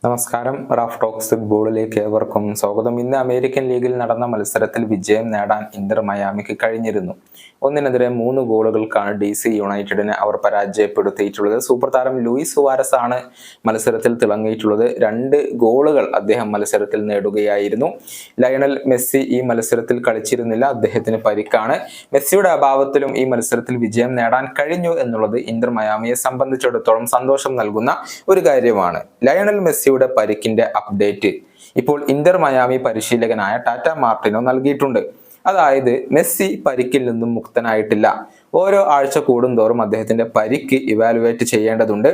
നമസ്കാരം. Raf talks ഫുട്ബോളിലേക്ക് ഏവർക്കും സ്വാഗതം. ഇന്ന് അമേരിക്കൻ ലീഗിൽ നടന്ന മത്സരത്തിൽ വിജയം നേടാൻ ഇന്റർ മയാമിക്ക് കഴിഞ്ഞിരുന്നു. 1-3 ഗോളുകൾക്കാണ് DC യുണൈറ്റഡിനെ അവർ പരാജയപ്പെടുത്തിയിട്ടുള്ളത്. സൂപ്പർ താരം ലൂയിസ് സുവാരസ് ആണ് മത്സരത്തിൽ തിളങ്ങിയിട്ടുള്ളത്. 2 ഗോളുകൾ അദ്ദേഹം മത്സരത്തിൽ നേടുകയായിരുന്നു. ലയണൽ മെസ്സി ഈ മത്സരത്തിൽ കളിച്ചിരുന്നില്ല, അദ്ദേഹത്തിന് പരിക്കാണ്. മെസ്സിയുടെ അഭാവത്തിലും ഈ മത്സരത്തിൽ വിജയം നേടാൻ കഴിഞ്ഞു എന്നുള്ളത് ഇന്റർ മയാമിയെ സംബന്ധിച്ചിടത്തോളം സന്തോഷം നൽകുന്ന ഒരു കാര്യമാണ്. ലയണൽ മെസ്സി പരിക്കിന്റെ അപ്ഡേറ്റ് ഇപ്പോൾ ഇന്റർ മയാമി പരിശീലകനായ ടാറ്റ മാർട്ടിനോ നൽകിയിട്ടുണ്ട്. അതായത് മെസ്സി പരിക്കിൽ നിന്നും മുക്തനായിട്ടില്ല. ഓരോ ആഴ്ച കൂടുന്തോറും അദ്ദേഹത്തിന്റെ പരിക്ക് ഇവാലുവേറ്റ് ചെയ്യേണ്ടതുണ്ട്.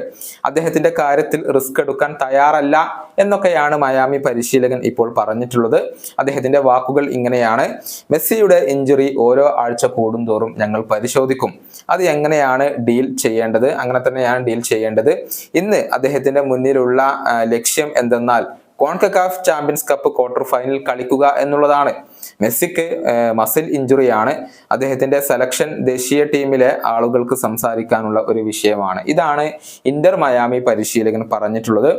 അദ്ദേഹത്തിന്റെ കാര്യത്തിൽ റിസ്ക് എടുക്കാൻ തയ്യാറല്ല എന്നൊക്കെയാണ് മയാമി പരിശീലകൻ ഇപ്പോൾ പറഞ്ഞിട്ടുള്ളത്. അദ്ദേഹത്തിന്റെ വാക്കുകൾ ഇങ്ങനെയാണ്: മെസ്സിയുടെ ഇഞ്ചുറി ഓരോ ആഴ്ച കൂടുന്തോറും ഞങ്ങൾ പരിശോധിക്കും. അത് എങ്ങനെയാണ് ഡീൽ ചെയ്യേണ്ടത്, അങ്ങനെ തന്നെയാണ് ഡീൽ ചെയ്യേണ്ടത്. ഇന്ന് അദ്ദേഹത്തിന്റെ മുന്നിലുള്ള ലക്ഷ്യം എന്തെന്നാൽ CONCACAF champions cup quarter final കളിക്കുക എന്നുള്ളതാണ്. മെസ്സിക്ക് മസിൽ ഇഞ്ചുറിയാണ്. അദ്ദേഹത്തിന്റെ സെലക്ഷൻ ദേശീയ ടീമിലെ ആളുകൾക്ക് സംസാരിക്കാനുള്ള ഒരു വിഷയമാണ്. ഇതാണ് ഇന്റർ മയാമി പരിശീലകൻ പറഞ്ഞിട്ടുള്ളത്.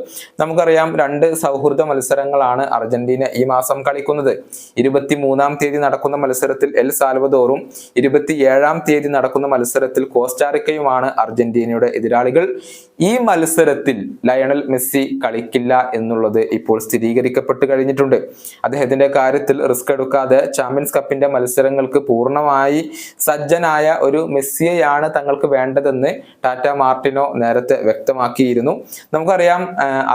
നമുക്കറിയാം, 2 സൗഹൃദ മത്സരങ്ങളാണ് അർജന്റീന ഈ മാസം കളിക്കുന്നത്. 23-ാം തീയതി നടക്കുന്ന മത്സരത്തിൽ എൽ സാൽവദോറും 27-ാം തീയതി നടക്കുന്ന മത്സരത്തിൽ കോസ്റ്റാറിക്കയുമാണ് അർജന്റീനയുടെ എതിരാളികൾ. ഈ മത്സരത്തിൽ ലയണൽ മെസ്സി കളിക്കില്ല എന്നുള്ളത് ഇപ്പോൾ സ്ഥിരീകരിക്കപ്പെട്ട് കഴിഞ്ഞിട്ടുണ്ട്. അദ്ദേഹത്തിന്റെ കാര്യത്തിൽ റിസ്ക് എടുക്കാതെ ചാമ്പ്യൻസ് കപ്പിന്റെ മത്സരങ്ങൾക്ക് പൂർണ്ണമായി സജ്ജനായ ഒരു മെസ്സിയെയാണ് തങ്ങൾക്ക് വേണ്ടതെന്ന് ടാറ്റ മാർട്ടിനോ നേരത്തെ വ്യക്തമാക്കിയിരുന്നു. നമുക്കറിയാം,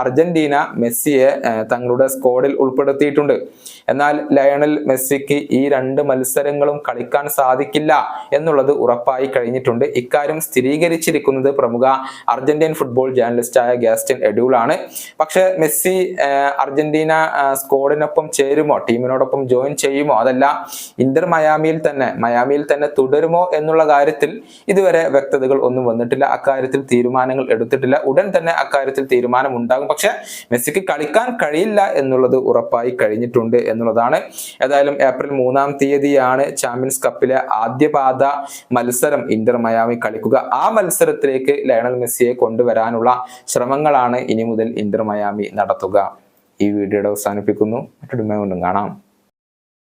അർജന്റീന മെസ്സിയെ തങ്ങളുടെ സ്ക്വാഡിൽ ഉൾപ്പെടുത്തിയിട്ടുണ്ട്. എന്നാൽ ലയണൽ മെസ്സിക്ക് ഈ 2 മത്സരങ്ങളും കളിക്കാൻ സാധിക്കില്ല എന്നുള്ളത് ഉറപ്പായി കഴിഞ്ഞിട്ടുണ്ട്. ഇക്കാര്യം സ്ഥിരീകരിച്ചിരിക്കുന്നത് പ്രമുഖ അർജന്റീൻ ഫുട്ബോൾ ജേർണലിസ്റ്റായ ഗാസ്റ്റിൻ എഡ്യൂൾ ആണ്. പക്ഷെ മെസ്സി അർജന്റീന സ്ക്വാഡിനൊപ്പം ചേരുമോ, ടീമിനോടൊപ്പം ജോയിൻ ചെയ്യുമോ, അതല്ല ഇന്റർ മയാമിയിൽ തന്നെ തുടരുമോ എന്നുള്ള കാര്യത്തിൽ ഇതുവരെ വ്യക്തതകൾ ഒന്നും വന്നിട്ടില്ല. അക്കാര്യത്തിൽ തീരുമാനങ്ങൾ എടുത്തിട്ടില്ല. ഉടൻ തന്നെ അക്കാര്യത്തിൽ തീരുമാനം ഉണ്ടാകും. പക്ഷെ മെസ്സിക്ക് കളിക്കാൻ കഴിയില്ല എന്നുള്ളത് ഉറപ്പായി കഴിഞ്ഞിട്ടുണ്ട് എന്നുള്ളതാണ്. ഏതായാലും ഏപ്രിൽ 3-ാം തീയതിയാണ് ചാമ്പ്യൻസ് കപ്പിലെ ആദ്യപാദ മത്സരം ഇന്റർ മയാമി കളിക്കുക. ആ മത്സരത്തിലേക്ക് ലയണൽ മെസ്സിയെ കൊണ്ടുവരാനുള്ള ശ്രമങ്ങളാണ് ഇനി മുതൽ ഇന്റർ മയാമി നടത്തുക. ഈ വീഡിയോയുടെ അവസാനിപ്പിക്കുന്നു. മറ്റൊരു വീണ്ടും കാണാം.